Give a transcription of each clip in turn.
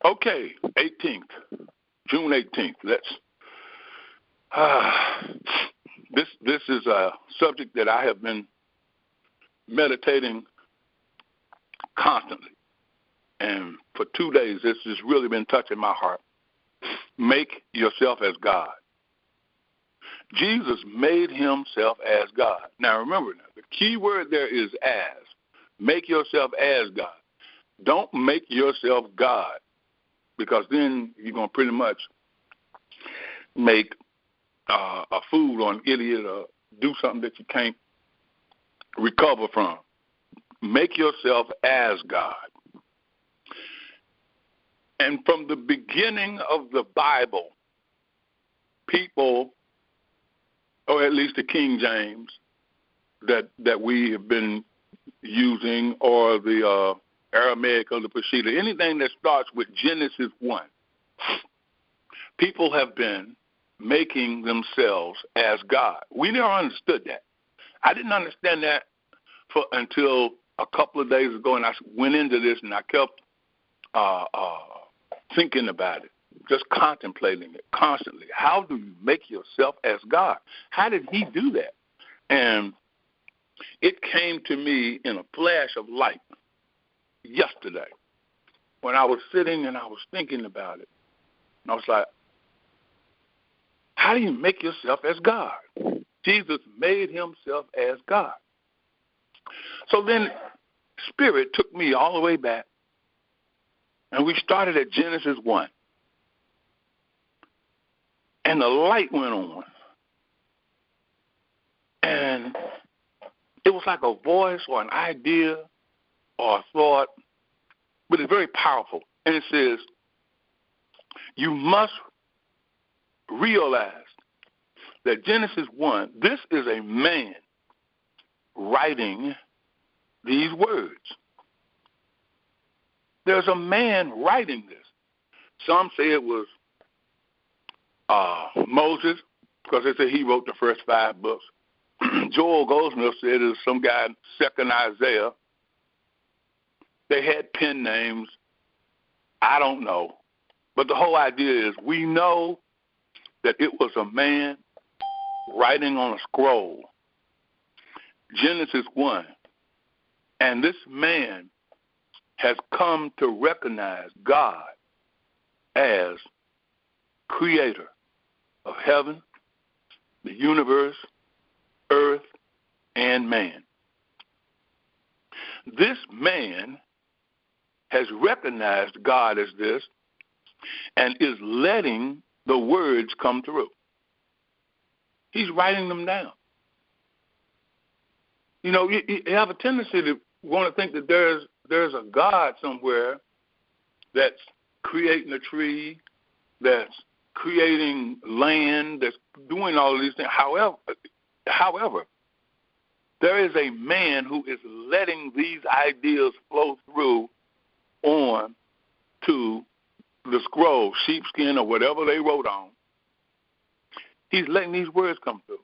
Okay, 18th, June 18th. This is a subject that I have been meditating constantly, and for 2 days, this has really been touching my heart. Make yourself as God. Jesus made himself as God. Now remember, the key word there is as. Make yourself as God. Don't make yourself God, because then you're going to pretty much make a fool or an idiot or do something that you can't recover from. Make yourself as God. And from the beginning of the Bible, people, or at least the King James that we have been using, or the Aramaic or the Peshitta, anything that starts with Genesis 1, people have been making themselves as God. We never understood that. I didn't understand that until a couple of days ago, and I went into this and I kept thinking about it, just contemplating it constantly. How do you make yourself as God? How did he do that? And it came to me in a flash of light yesterday when I was sitting and I was thinking about it. And I was like, how do you make yourself as God? Jesus made himself as God. So then Spirit took me all the way back, and we started at Genesis 1. And the light went on. And it was like a voice or an idea or a thought, but it's very powerful. And it says, you must realize that Genesis 1, this is a man writing these words. There's a man writing this. Some say it was Moses, because they say he wrote the first 5 books. Joel Goldsmith said it was some guy, second Isaiah. They had pen names. I don't know. But the whole idea is we know that it was a man writing on a scroll, Genesis 1. And this man has come to recognize God as creator of heaven, the universe, earth, and man. This man has recognized God as this and is letting the words come through. He's writing them down. You know, you have a tendency to want to think that there's a God somewhere that's creating a tree, that's creating land, that's doing all of these things. However, there is a man who is letting these ideas flow through on to the scroll, sheepskin, or whatever they wrote on. He's letting these words come through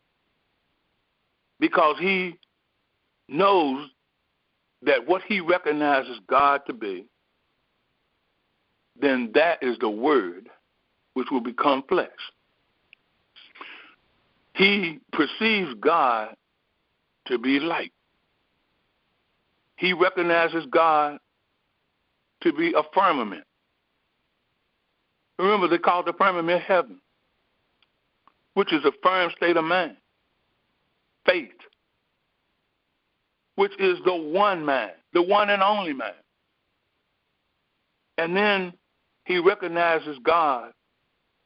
because he knows that what he recognizes God to be, then that is the word which will become flesh. He perceives God to be light. He recognizes God to be a firmament. Remember, they call the firmament heaven, which is a firm state of mind. Faith, which is the one mind, the one and only mind. And then he recognizes God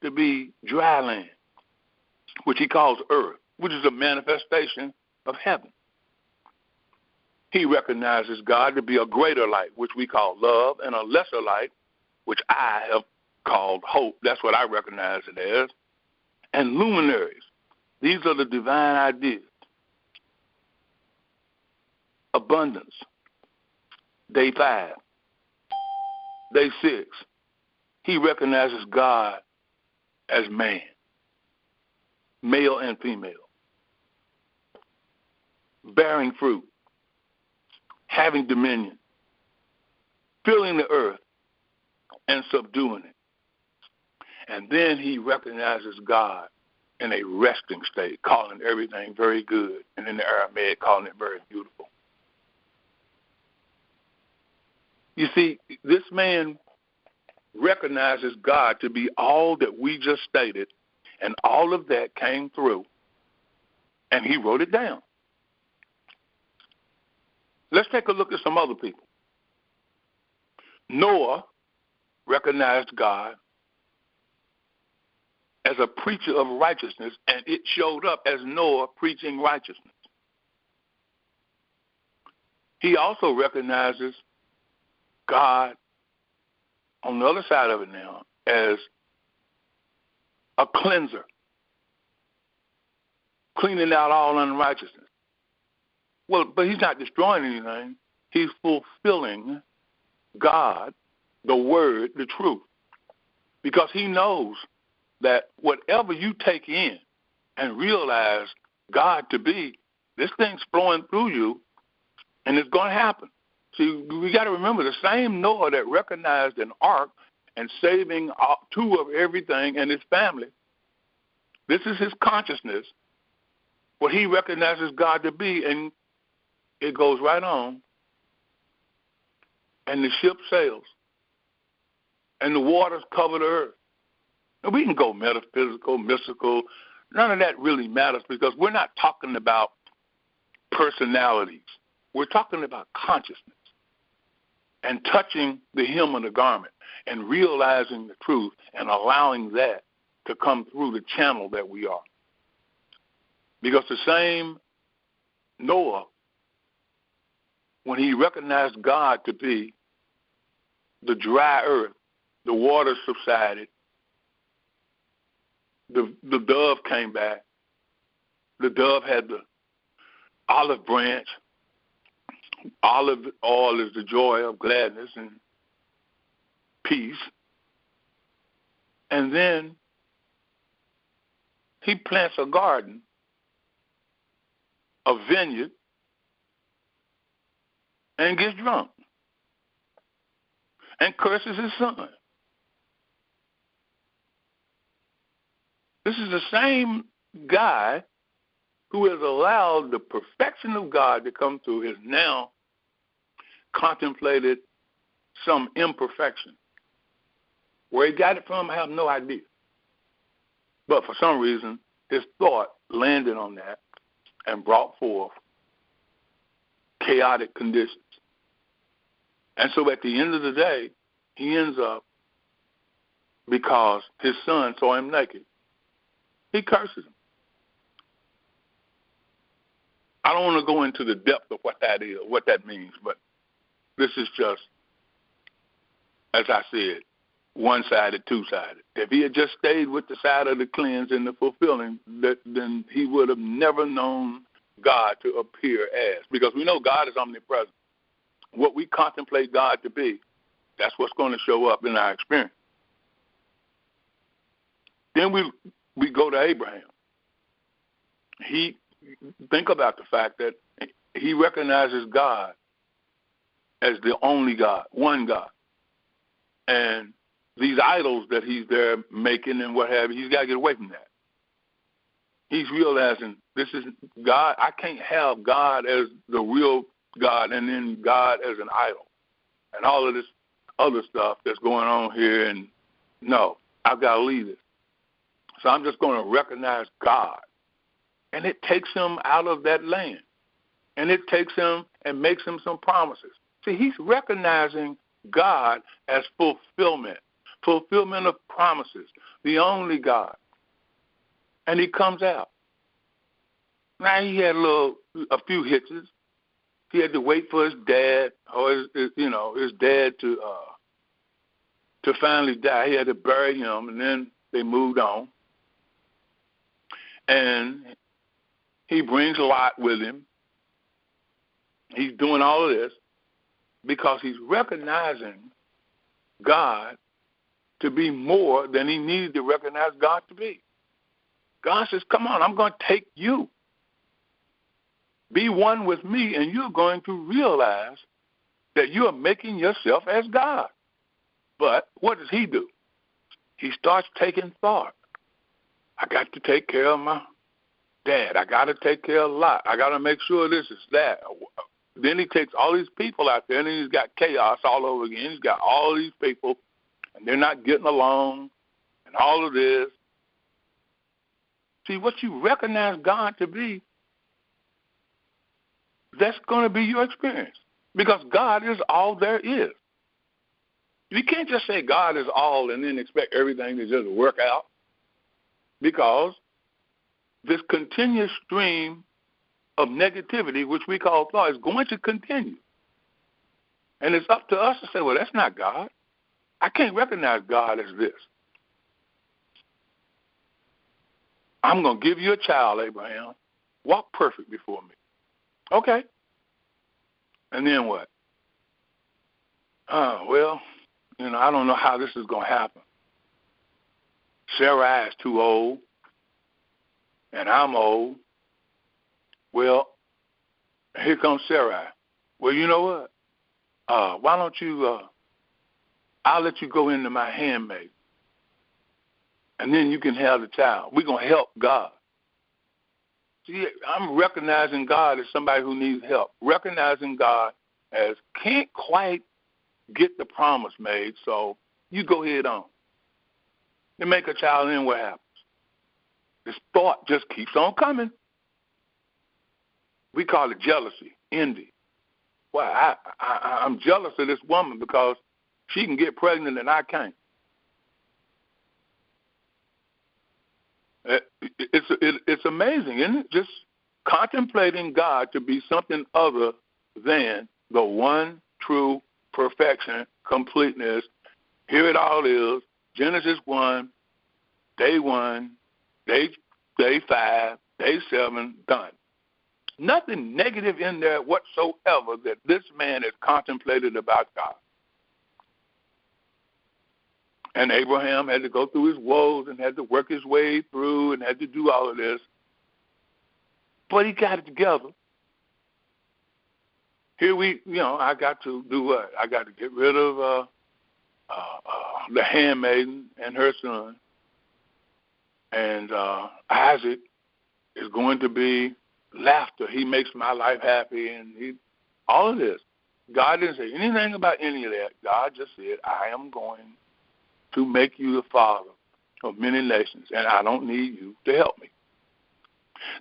to be dry land, which he calls earth, which is a manifestation of heaven. He recognizes God to be a greater light, which we call love, and a lesser light, which I have called hope. That's what I recognize it as. And luminaries. These are the divine ideas. Abundance. Day 5. Day 6. He recognizes God as man, male and female, bearing fruit, having dominion, filling the earth, and subduing it. And then he recognizes God in a resting state, calling everything very good, and in the Aramaic, calling it very beautiful. You see, this man recognizes God to be all that we just stated, and all of that came through, and he wrote it down. Let's take a look at some other people. Noah recognized God as a preacher of righteousness, and it showed up as Noah preaching righteousness. He also recognizes God on the other side of it now as a cleanser, cleaning out all unrighteousness. Well, but he's not destroying anything. He's fulfilling God, the word, the truth, because he knows that whatever you take in and realize God to be, this thing's flowing through you, and it's going to happen. See, we got to remember the same Noah that recognized an ark and saving two of everything and his family. This is his consciousness, what he recognizes God to be, and it goes right on, and the ship sails, and the waters cover the earth. And we can go metaphysical, mystical. None of that really matters because we're not talking about personalities. We're talking about consciousness and touching the hem of the garment and realizing the truth and allowing that to come through the channel that we are. Because the same Noah, when he recognized God to be the dry earth, the waters subsided, the dove came back. The dove had the olive branch. Olive oil is the joy of gladness and peace. And then he plants a garden, a vineyard, and gets drunk and curses his son. This is the same guy who has allowed the perfection of God to come through, has now contemplated some imperfection. Where he got it from, I have no idea. But for some reason, his thought landed on that and brought forth chaotic conditions. And so at the end of the day, he ends up, because his son saw him naked, he curses him. I don't want to go into the depth of what that is, what that means, but this is just, as I said, one-sided, two-sided. If he had just stayed with the side of the cleanse and the fulfilling, then he would have never known God to appear as, because we know God is omnipresent. What we contemplate God to be, that's what's going to show up in our experience. Then we go to Abraham. Think about the fact that he recognizes God as the only God, one God. And these idols that he's there making and what have you, he's got to get away from that. He's realizing this is God. I can't have God as the real God and then God as an idol and all of this other stuff that's going on here. And no, I've got to leave it. So I'm just going to recognize God. And it takes him out of that land. And it takes him and makes him some promises. See, he's recognizing God as fulfillment of promises, the only God. And he comes out. Now he had a few hitches. He had to wait for his dad, or his dad to finally die. He had to bury him, and then they moved on. And he brings Lot with him. He's doing all of this because he's recognizing God to be more than he needed to recognize God to be. God says, come on, I'm going to take you. Be one with me, and you're going to realize that you are making yourself as God. But what does he do? He starts taking thought. I got to take care of my dad. I got to take care of Lot. I got to make sure this is that. Then he takes all these people out there, and then he's got chaos all over again. He's got all these people, and they're not getting along, and all of this. See, what you recognize God to be, that's going to be your experience, because God is all there is. You can't just say God is all and then expect everything to just work out, because this continuous stream of negativity, which we call thought, is going to continue. And it's up to us to say, well, that's not God. I can't recognize God as this. I'm going to give you a child, Abraham. Walk perfect before me. Okay. And then what? Well, I don't know how this is going to happen. Sarai is too old, and I'm old. Well, here comes Sarai. Well, you know what? Why don't you, I'll let you go into my handmaid, and then you can have the child. We're going to help God. See, I'm recognizing God as somebody who needs help, recognizing God as can't quite get the promise made, so you go ahead on. They make a child, and then what happens? This thought just keeps on coming. We call it jealousy, envy. Well, I'm jealous of this woman because she can get pregnant and I can't. It's amazing, isn't it? Just contemplating God to be something other than the one true perfection, completeness. Here it all is. Genesis 1, day 1, day 5, day 7, done. Nothing negative in there whatsoever that this man has contemplated about God. And Abraham had to go through his woes and had to work his way through and had to do all of this. But he got it together. Here I got to do what? I got to get rid of the handmaiden and her son. And Isaac is going to be laughter. He makes my life happy, and all of this. God didn't say anything about any of that. God just said, I am going to make you the father of many nations, and I don't need you to help me.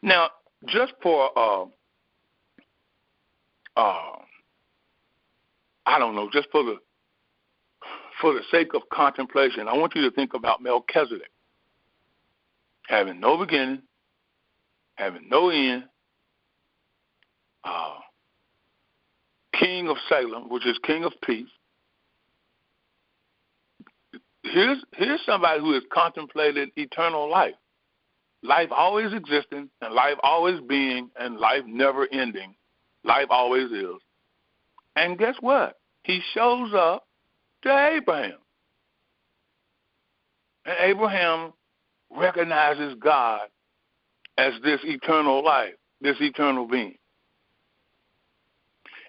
Now, just for, just for the sake of contemplation, I want you to think about Melchizedek, having no beginning, having no end, King of Salem, which is King of Peace. Here's somebody who has contemplated eternal life. Life always existing, and life always being, and life never ending. Life always is. And guess what? He shows up to Abraham. And Abraham recognizes God as this eternal life, this eternal being.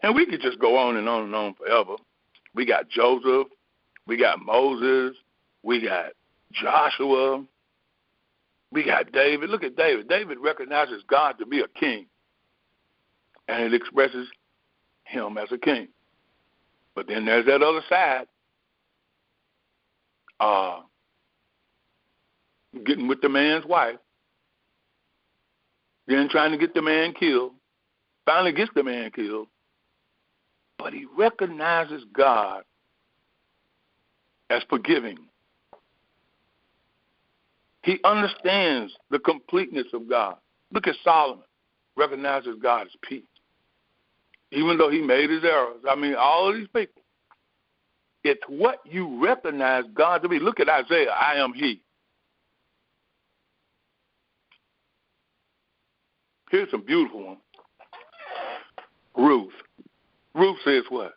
And we could just go on and on and on forever. We got Joseph, we got Moses, we got Joshua, we got David. Look at David. David recognizes God to be a king, and it expresses him as a king. But then there's that other side, getting with the man's wife, then trying to get the man killed, finally gets the man killed, but he recognizes God as forgiving. He understands the completeness of God. Look at Solomon, recognizes God as peace. Even though he made his errors. All of these people. It's what you recognize God to be. Look at Isaiah, I am he. Here's some beautiful one. Ruth. Ruth says what?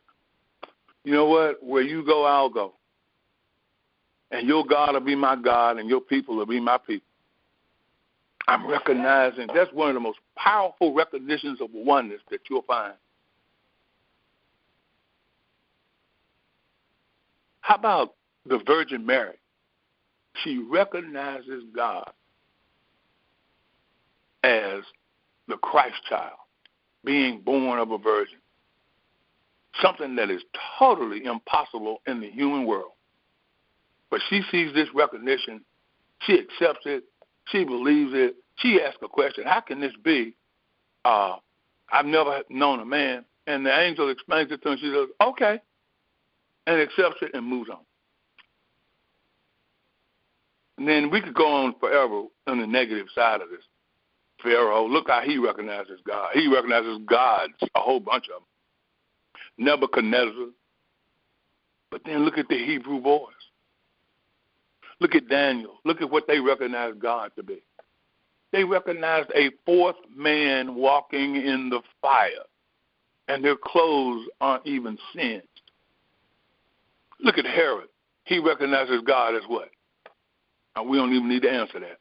You know what? Where you go, I'll go. And your God will be my God, and your people will be my people. I'm recognizing that's one of the most powerful recognitions of oneness that you'll find. How about the Virgin Mary, she recognizes God as the Christ child, being born of a virgin, something that is totally impossible in the human world. But she sees this recognition, she accepts it, she believes it, she asks a question, how can this be? I've never known a man. And the angel explains it to her, and she says, okay, and accepts it and moves on. And then we could go on forever on the negative side of this. Pharaoh, look how he recognizes God. He recognizes gods, a whole bunch of them. Nebuchadnezzar. But then look at the Hebrew boys. Look at Daniel. Look at what they recognize God to be. They recognized a fourth man walking in the fire, and their clothes aren't even singed. Look at Herod. He recognizes God as what? And we don't even need to answer that.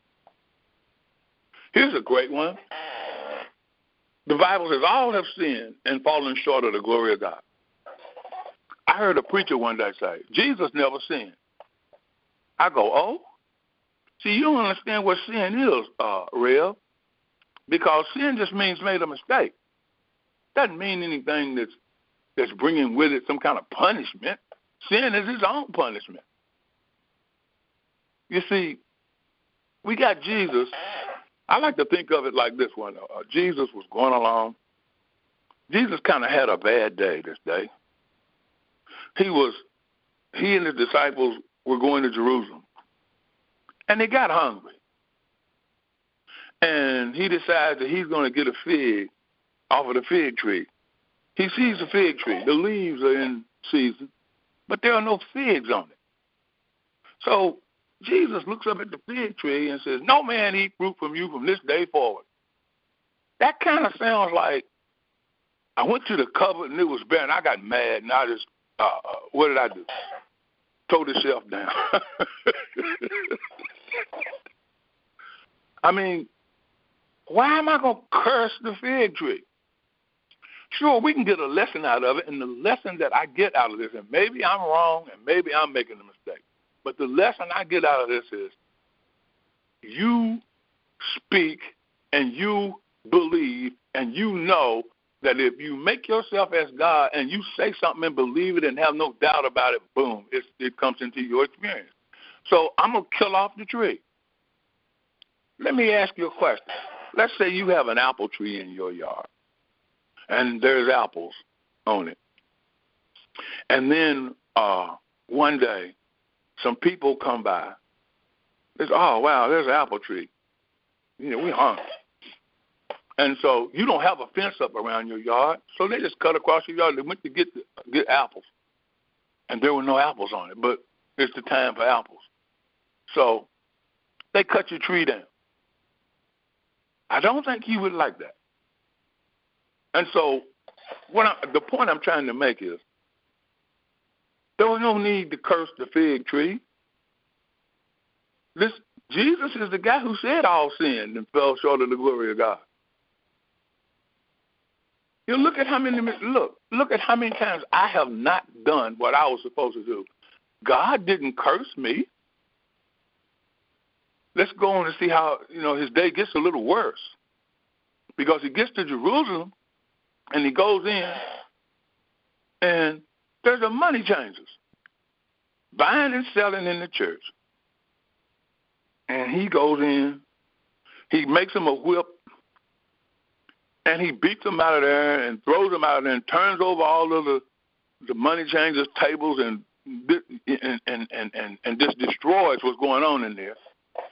Here's a great one. The Bible says, all have sinned and fallen short of the glory of God. I heard a preacher one day say, Jesus never sinned. I go, oh? See, you don't understand what sin is, Rev, because sin just means made a mistake. Doesn't mean anything that's bringing with it some kind of punishment. Sin is its own punishment. You see, we got Jesus. I like to think of it like this one. Jesus was going along. Jesus kind of had a bad day this day. He and his disciples were going to Jerusalem, and they got hungry. And he decides that he's going to get a fig off of the fig tree. He sees the fig tree. The leaves are in season, but there are no figs on it. So Jesus looks up at the fig tree and says, no man eat fruit from you from this day forward. That kind of sounds like I went to the cupboard and it was bare and I got mad and I just, what did I do? Tore the shelf down. I mean, why am I going to curse the fig tree? Sure, we can get a lesson out of it, and the lesson that I get out of this, and maybe I'm wrong and maybe I'm making a mistake, but the lesson I get out of this is you speak and you believe and you know that if you make yourself as God and you say something and believe it and have no doubt about it, boom, it comes into your experience. So I'm going to kill off the tree. Let me ask you a question. Let's say you have an apple tree in your yard, and there's apples on it. And then one day, some people come by. They say, oh, wow, there's an apple tree. You know, we hungry. And so you don't have a fence up around your yard, so they just cut across your yard. They went to get apples, and there were no apples on it, but it's the time for apples. So they cut your tree down. I don't think you would like that. And so the point I'm trying to make is there was no need to curse the fig tree. Jesus is the guy who said all sinned and fell short of the glory of God. You look at how many times I have not done what I was supposed to do. God didn't curse me. Let's go on and see how, his day gets a little worse. Because he gets to Jerusalem and he goes in and there's a money changers buying and selling in the church. And he goes in, he makes them a whip, and he beats them out of there and throws them out of there and turns over all of the money changers' tables and just destroys what's going on in there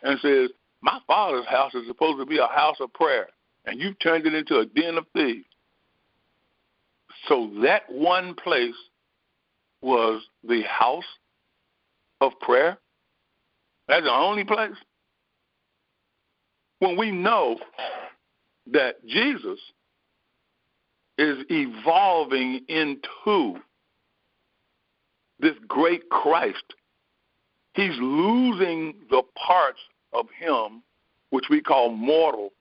and says, my Father's house is supposed to be a house of prayer, and you've turned it into a den of thieves. So that one place was the house of prayer. That's the only place. When we know that Jesus is evolving into this great Christ, he's losing the parts of him which we call mortal,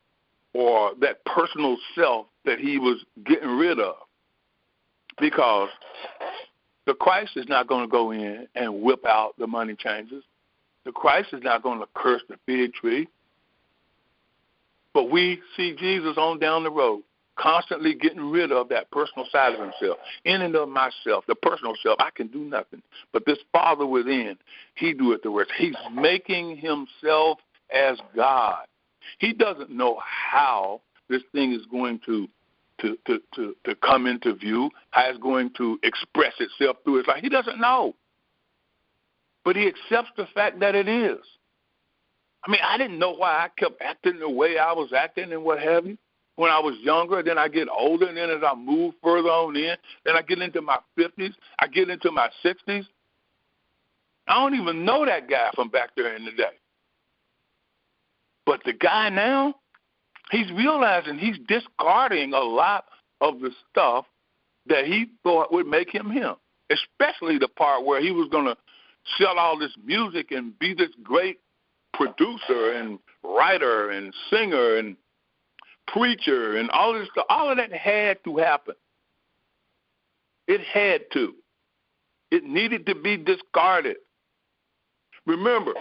or that personal self that he was getting rid of. Because The Christ is not going to go in and whip out the money changers. The Christ is not going to curse the fig tree. But we see Jesus on down the road, constantly getting rid of that personal side of himself. In and of myself, the personal self, I can do nothing. But this Father within, he doeth the rest. He's making himself as God. He doesn't know how this thing is going to come into view, how it's going to express itself through his life. He doesn't know. But he accepts the fact that it is. I mean, I didn't know why I kept acting the way I was acting and what have you when I was younger. Then I get older, and then as I move further on in, then I get into my 50s, I get into my 60s. I don't even know that guy from back there in the day. But the guy now, he's realizing he's discarding a lot of the stuff that he thought would make him him, especially the part where he was going to sell all this music and be this great producer and writer and singer and preacher and all this stuff. All of that had to happen. It had to. It needed to be discarded. Remember,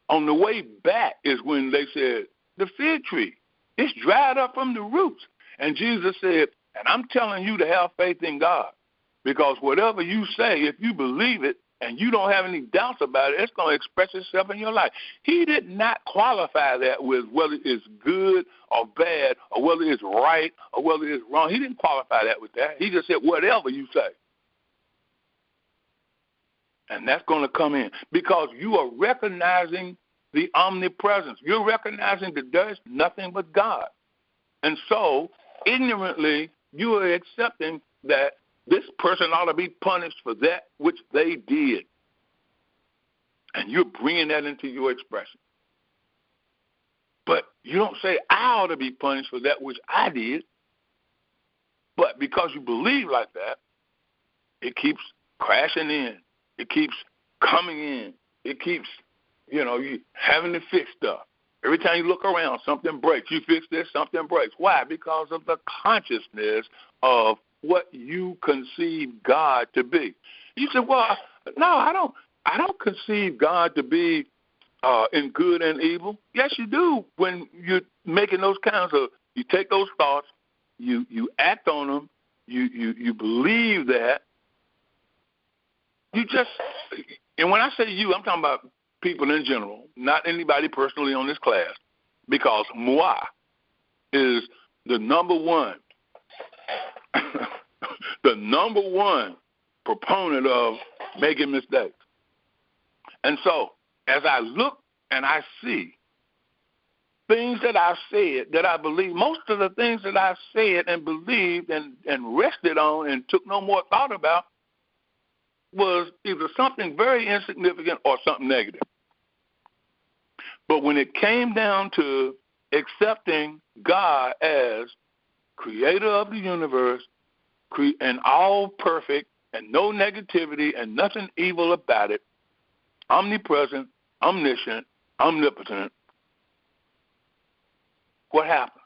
on the way back is when they said, the fig tree, it's dried up from the roots. And Jesus said, and I'm telling you to have faith in God, because whatever you say, if you believe it, and you don't have any doubts about it, it's going to express itself in your life. He did not qualify that with whether it's good or bad or whether it's right or whether it's wrong. He didn't qualify that with that. He just said, whatever you say. And that's going to come in because you are recognizing the omnipresence. You're recognizing that there's nothing but God. And so, ignorantly, you are accepting that this person ought to be punished for that which they did. And you're bringing that into your expression. But you don't say, I ought to be punished for that which I did. But because you believe like that, it keeps crashing in. It keeps coming in. It keeps, you having to fix stuff. Every time you look around, something breaks. You fix this, something breaks. Why? Because of the consciousness of what you conceive God to be. You say, well, no, I don't conceive God to be in good and evil. Yes, you do. When you're making those kinds of, you take those thoughts, you act on them, you believe that. You just, and when I say you, I'm talking about people in general, not anybody personally on this class, because moi is the number one proponent of making mistakes. And so, as I look and I see things that I've said that I believe, most of the things that I've said and believed and rested on and took no more thought about was either something very insignificant or something negative. But when it came down to accepting God as creator of the universe, and all perfect, and no negativity, and nothing evil about it, omnipresent, omniscient, omnipotent, what happens?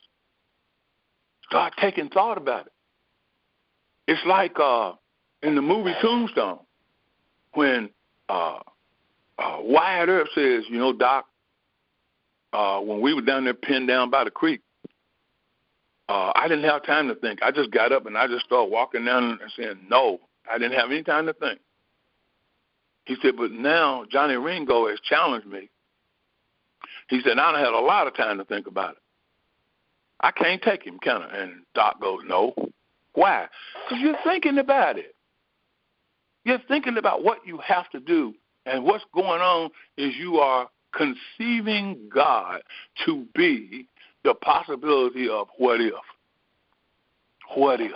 Start taking thought about it. It's like in the movie Tombstone, when Wyatt Earp says, Doc, when we were down there pinned down by the creek, I didn't have time to think. I just got up and I just started walking down and saying, no, I didn't have any time to think. He said, but now Johnny Ringo has challenged me. He said, I had a lot of time to think about it. I can't take him, can I? And Doc goes, no. Why? Because you're thinking about it. You're thinking about what you have to do. And what's going on is you are conceiving God to be the possibility of what if. What if?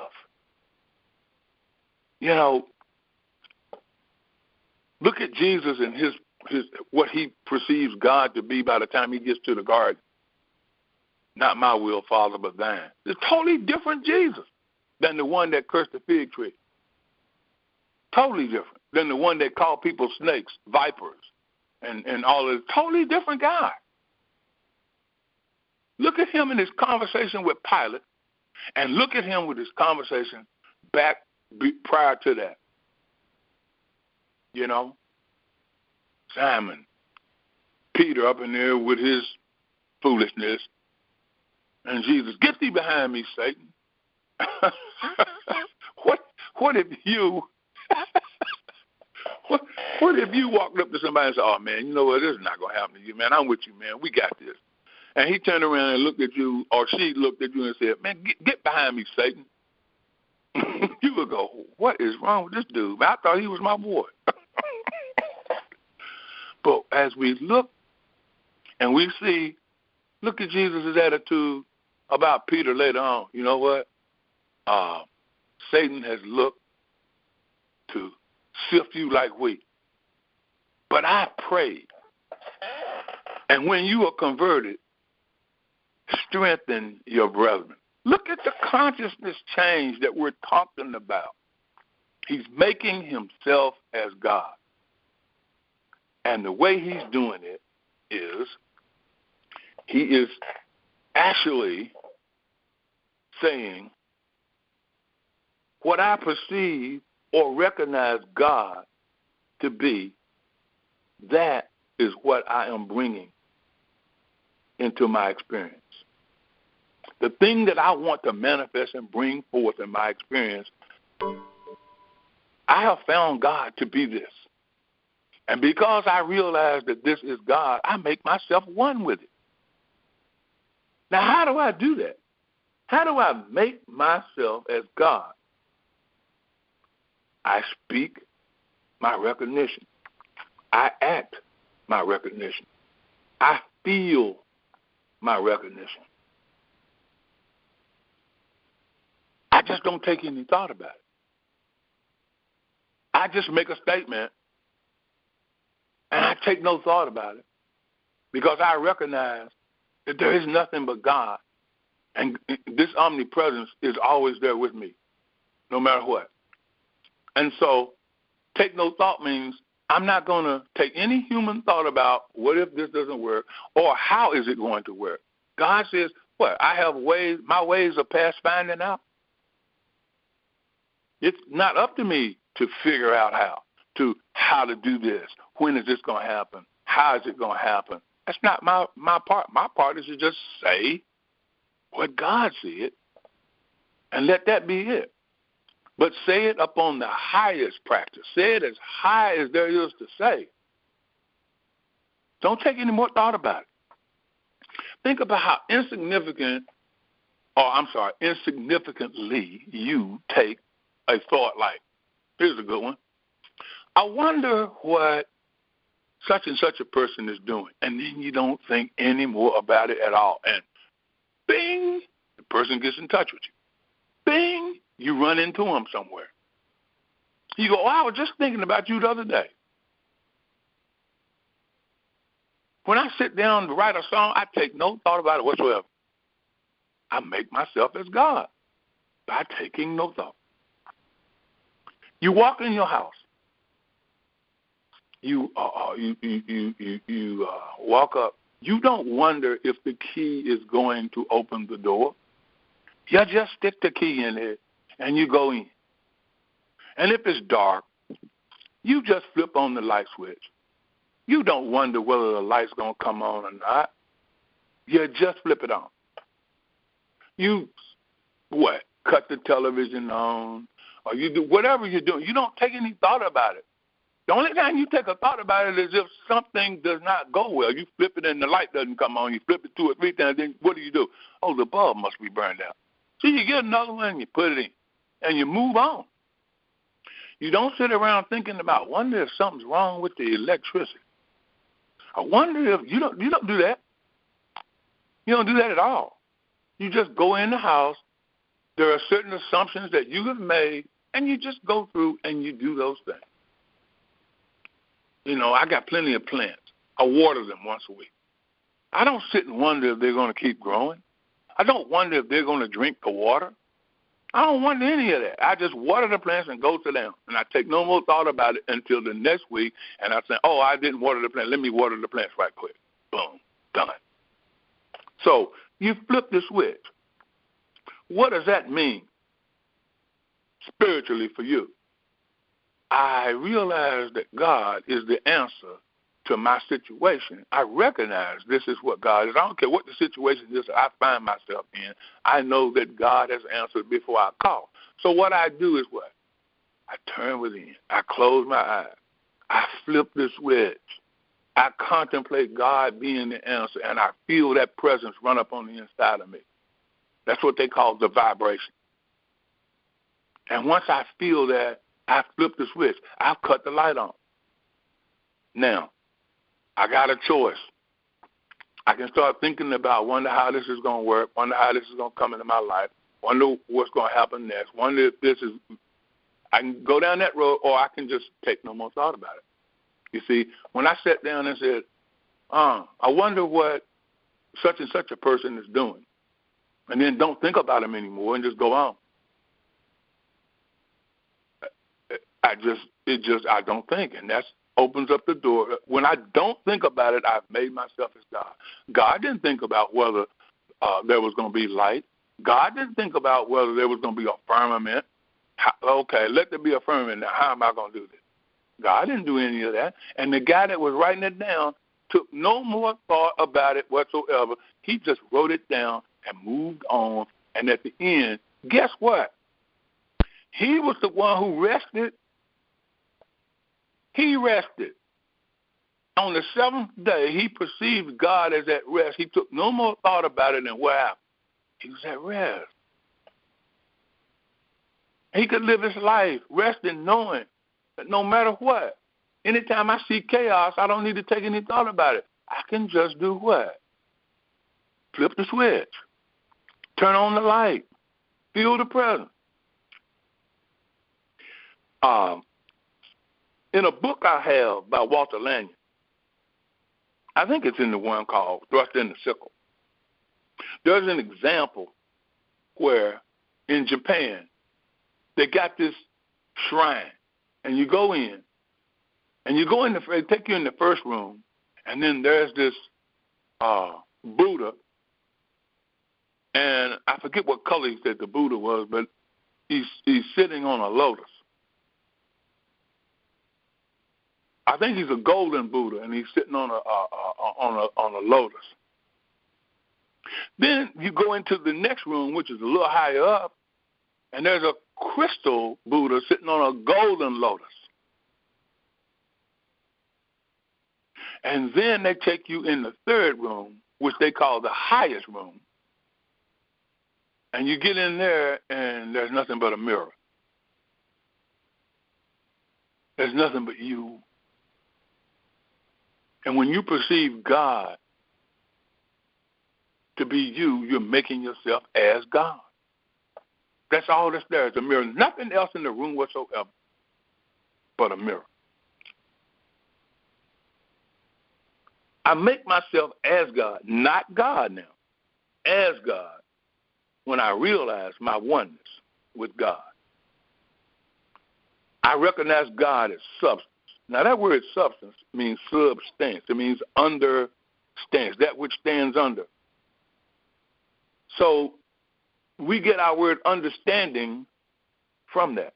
Look at Jesus and his what he perceives God to be by the time he gets to the garden. Not my will, Father, but thine. It's a totally different Jesus than the one that cursed the fig tree. Totally different than the one that called people snakes, vipers, and all this. Totally different guy. Look at him in his conversation with Pilate, and look at him with his conversation back prior to that. you know. Simon, Peter up in there with his foolishness, and Jesus, get thee behind me, Satan. What if you what if you walked up to somebody and said, oh man, you know what, this is not gonna happen to you, man. I'm with you, man. We got this. And he turned around and looked at you, or she looked at you and said, man, get behind me, Satan. You would go, what is wrong with this dude? I thought he was my boy. But as we look and we see, look at Jesus' attitude about Peter later on. You know what? Satan has looked to sift you like wheat. But I prayed. And when you are converted, strengthen your brethren. Look at the consciousness change that we're talking about. He's making himself as God. And the way he's doing it is he is actually saying, what I perceive or recognize God to be, that is what I am bringing into my experience. The thing that I want to manifest and bring forth in my experience, I have found God to be this. And because I realize that this is God, I make myself one with it. Now, how do I do that? How do I make myself as God? I speak my recognition. I act my recognition. I feel my recognition. I just don't take any thought about it. I just make a statement, and I take no thought about it because I recognize that there is nothing but God, and this omnipresence is always there with me, no matter what. And so take no thought means I'm not going to take any human thought about what if this doesn't work or how is it going to work. God says, what? I have ways, my ways are past finding out. It's not up to me to figure out how to do this. When is this going to happen? How is it going to happen? That's not my part. My part is to just say what God said and let that be it. But say it upon the highest practice. Say it as high as there is to say. Don't take any more thought about it. Think about how insignificantly you take a thought like, here's a good one. I wonder what such and such a person is doing. And then you don't think any more about it at all. And bing, the person gets in touch with you. Bing, you run into them somewhere. You go, I was just thinking about you the other day. When I sit down to write a song, I take no thought about it whatsoever. I make myself as God by taking no thought. You walk in your house. You walk up. You don't wonder if the key is going to open the door. You just stick the key in it and you go in. And if it's dark, you just flip on the light switch. You don't wonder whether the light's going to come on or not. You just flip it on. You, cut the television on, or you do whatever you're doing. You don't take any thought about it. The only time you take a thought about it is if something does not go well. You flip it and the light doesn't come on. You flip it 2 or 3 times, then what do? Oh, the bulb must be burned out. So you get another one and you put it in, and you move on. You don't sit around thinking about, wonder if something's wrong with the electricity. I wonder if you don't do that. You don't do that at all. You just go in the house. There are certain assumptions that you have made, and you just go through and you do those things. You know, I got plenty of plants. I water them once a week. I don't sit and wonder if they're going to keep growing. I don't wonder if they're going to drink the water. I don't wonder any of that. I just water the plants and go to them. And I take no more thought about it until the next week. And I say, oh, I didn't water the plant. Let me water the plants right quick. Boom. Done. So you flip the switch. What does that mean spiritually for you? I realize that God is the answer to my situation. I recognize this is what God is. I don't care what the situation is I find myself in. I know that God has answered before I call. So what I do is what? I turn within. I close my eyes. I flip the switch. I contemplate God being the answer, and I feel that presence run up on the inside of me. That's what they call the vibration. And once I feel that, I flip the switch. I've cut the light on. Now, I got a choice. I can start thinking about, wonder how this is going to work, wonder how this is going to come into my life, wonder what's going to happen next, wonder if this is, I can go down that road, or I can just take no more thought about it. You see, when I sat down and said, I wonder what such and such a person is doing, and then don't think about him anymore and just go on. I don't think, and that opens up the door. When I don't think about it, I've made myself as God. God didn't think about whether there was going to be light. God didn't think about whether there was going to be a firmament. Okay, let there be a firmament. Now, how am I going to do this? God didn't do any of that. And the guy that was writing it down took no more thought about it whatsoever. He just wrote it down and moved on. And at the end, guess what? He was the one who rested. He rested. On the seventh day, he perceived God as at rest. He took no more thought about it, and what happened? He was at rest. He could live his life resting, knowing that no matter what, anytime I see chaos, I don't need to take any thought about it. I can just do what? Flip the switch. Turn on the light. Feel the presence. In a book I have by Walter Lanyon, I think it's in the one called Thrust in the Sickle, there's an example where in Japan they got this shrine, and you go in, they take you in the first room, and then there's this Buddha, and I forget what color he said the Buddha was, but he's sitting on a lotus. I think he's a golden Buddha, and he's sitting on a lotus. Then you go into the next room, which is a little higher up, and there's a crystal Buddha sitting on a golden lotus. And then they take you in the third room, which they call the highest room. And you get in there, and there's nothing but a mirror. There's nothing but you. And when you perceive God to be you, you're making yourself as God. That's all that's there is a mirror. Nothing else in the room whatsoever but a mirror. I make myself as God, not God now, as God, when I realize my oneness with God. I recognize God as substance. Now, that word substance means substance. It means understands, that which stands under. So we get our word understanding from that.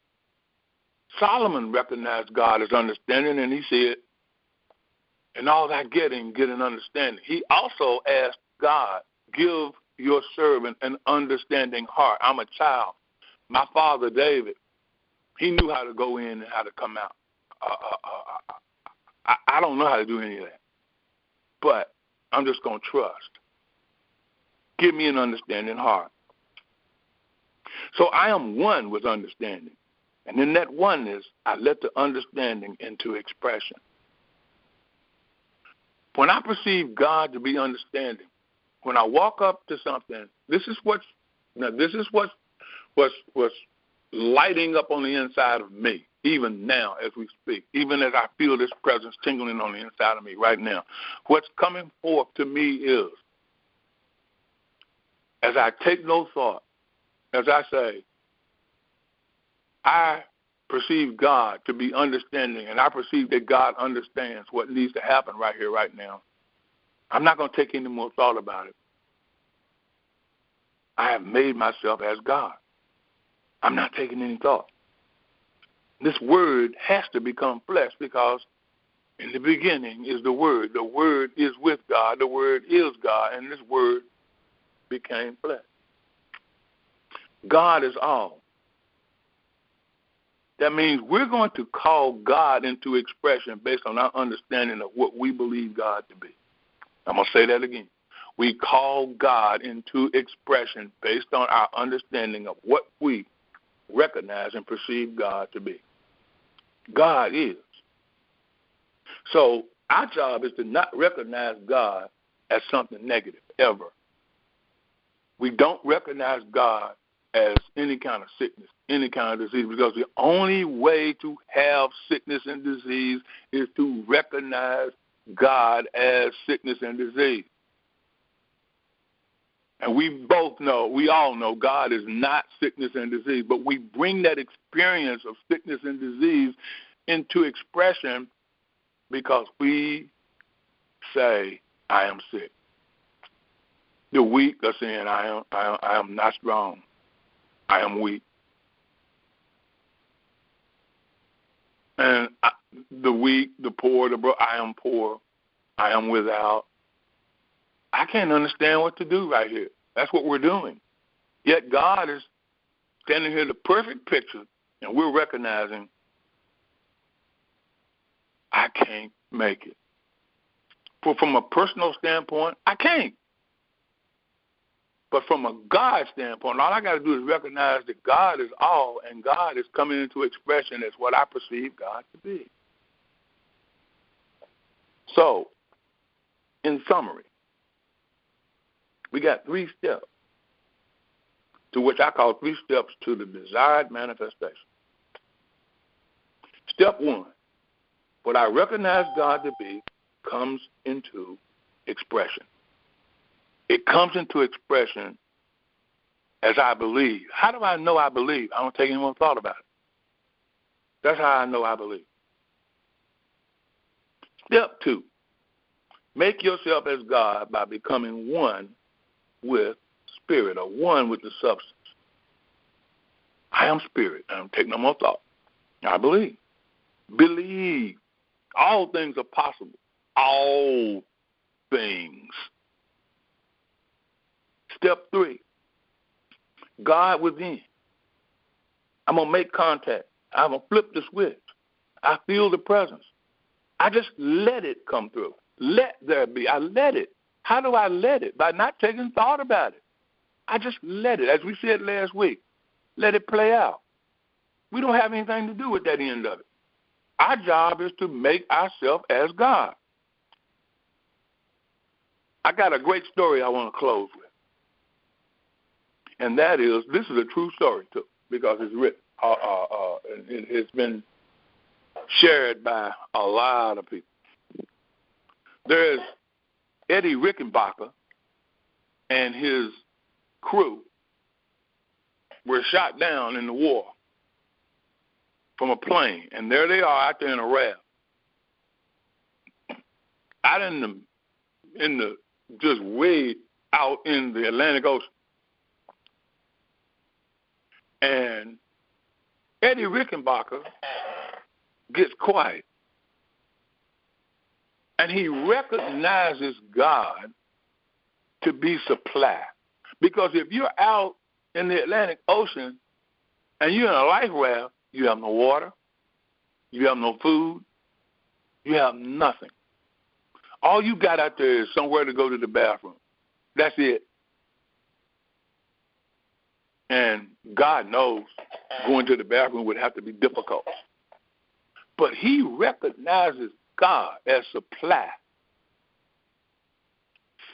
Solomon recognized God as understanding, and he said, in all thy getting, get an understanding. He also asked God, give your servant an understanding heart. I'm a child. My father, David, he knew how to go in and how to come out. I don't know how to do any of that, but I'm just going to trust. Give me an understanding heart. So I am one with understanding, and in that oneness, I let the understanding into expression. When I perceive God to be understanding, when I walk up to something, this is what's lighting up on the inside of me. Even now as we speak, even as I feel this presence tingling on the inside of me right now, what's coming forth to me is, as I take no thought, as I say, I perceive God to be understanding, and I perceive that God understands what needs to happen right here, right now. I'm not going to take any more thought about it. I have made myself as God. I'm not taking any thought. This word has to become flesh because in the beginning is the Word. The Word is with God. The Word is God. And this Word became flesh. God is all. That means we're going to call God into expression based on our understanding of what we believe God to be. I'm going to say that again. We call God into expression based on our understanding of what we recognize and perceive God to be. God is. So our job is to not recognize God as something negative, ever. We don't recognize God as any kind of sickness, any kind of disease, because the only way to have sickness and disease is to recognize God as sickness and disease. And we all know God is not sickness and disease, but we bring that experience of sickness and disease into expression because we say, I am sick. The weak are saying, I am not strong. I am weak. And the weak, the poor, the broke, I am poor. I am without. I can't understand what to do right here. That's what we're doing. Yet God is standing here, the perfect picture, and we're recognizing I can't make it. From a personal standpoint, I can't. But from a God standpoint, all I got to do is recognize that God is all, and God is coming into expression as what I perceive God to be. So, in summary, we got 3 steps, to which I call 3 steps to the desired manifestation. Step 1, what I recognize God to be comes into expression. It comes into expression as I believe. How do I know I believe? I don't take any more thought about it. That's how I know I believe. Step 2, make yourself as God by becoming one with spirit, or one with the substance. I am spirit. I don't take no more thought. I believe. Believe. All things are possible. All things. Step 3, God within. I'm going to make contact. I'm going to flip the switch. I feel the presence. I just let it come through. Let there be. I let it. How do I let it? By not taking thought about it. I just let it. As we said last week, let it play out. We don't have anything to do with that end of it. Our job is to make ourselves as God. I got a great story I want to close with. And that is, this is a true story, too, because it's written. It's been shared by a lot of people. There's Eddie Rickenbacker and his crew were shot down in the war from a plane, and there they are out there in a raft, out in the just way out in the Atlantic Ocean. And Eddie Rickenbacker gets quiet, and he recognizes God to be supply. Because if you're out in the Atlantic Ocean and you're in a life raft, you have no water, you have no food, you have nothing. All you got out there is somewhere to go to the bathroom. That's it. And God knows going to the bathroom would have to be difficult. But he recognizes God as supply.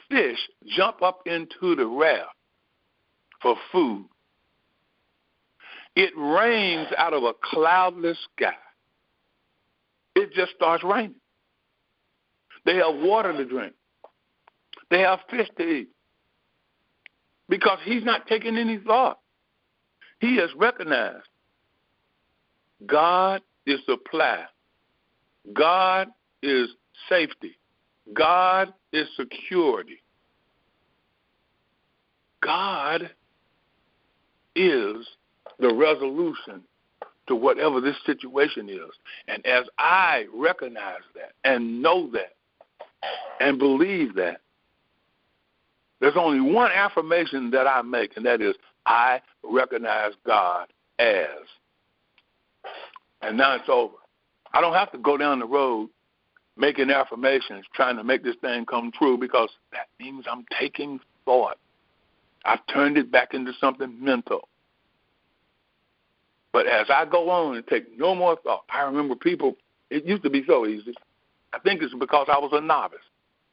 Fish jump up into the raft for food. It rains out of a cloudless sky. It just starts raining. They have water to drink. They have fish to eat. Because he's not taking any thought. He has recognized God is supply. God is safety. God is security. God is the resolution to whatever this situation is. And as I recognize that and know that and believe that, there's only one affirmation that I make, and that is, I recognize God as. And now it's over. I don't have to go down the road making affirmations, trying to make this thing come true, because that means I'm taking thought. I've turned it back into something mental. But as I go on and take no more thought, I remember people, it used to be so easy. I think it's because I was a novice.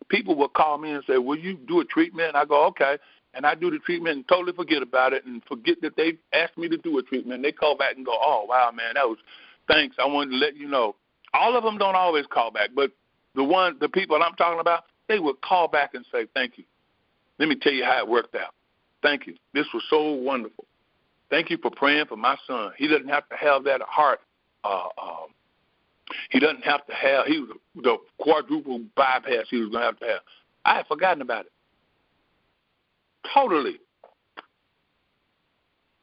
People would call me and say, will you do a treatment? And I go, okay. And I do the treatment and totally forget about it and forget that they asked me to do a treatment. They call back and go, oh, wow, man, that was, thanks. I wanted to let you know. All of them don't always call back, but the people I'm talking about, they would call back and say, thank you. Let me tell you how it worked out. Thank you. This was so wonderful. Thank you for praying for my son. He doesn't have to have that heart. He doesn't have to have, he was the quadruple bypass he was going to have. I had forgotten about it. Totally.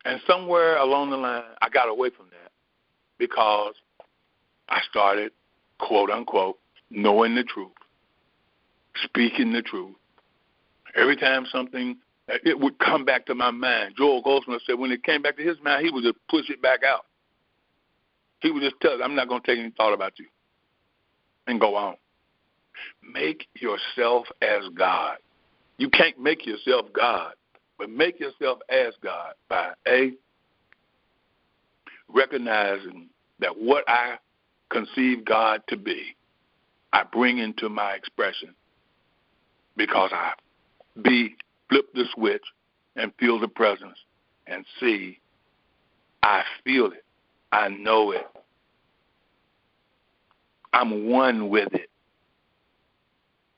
And somewhere along the line, I got away from that because I started, quote unquote, knowing the truth, speaking the truth. Every time something, it would come back to my mind. Joel Goldsmith said when it came back to his mind, he would just push it back out. He would just tell us, I'm not going to take any thought about you, and go on. Make yourself as God. You can't make yourself God, but make yourself as God by, A, recognizing that what I conceive God to be, I bring into my expression because I, B, flip the switch and feel the presence, and C, I feel it. I know it. I'm one with it.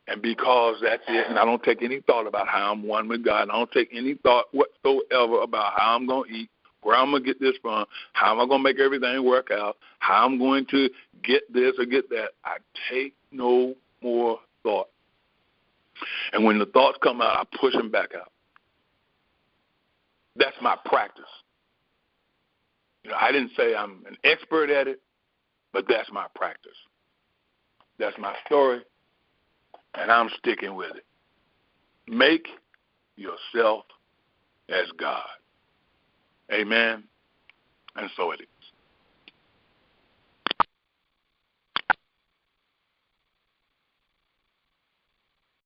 And because that's it, and I don't take any thought about how I'm one with God, I don't take any thought whatsoever about how I'm going to eat, where I'm going to get this from, how am I going to make everything work out, how I'm going to get this or get that. I take no more thought. And when the thoughts come out, I push them back out. That's my practice. I didn't say I'm an expert at it, but that's my practice. That's my story, and I'm sticking with it. Make yourself as God. Amen. And so it is.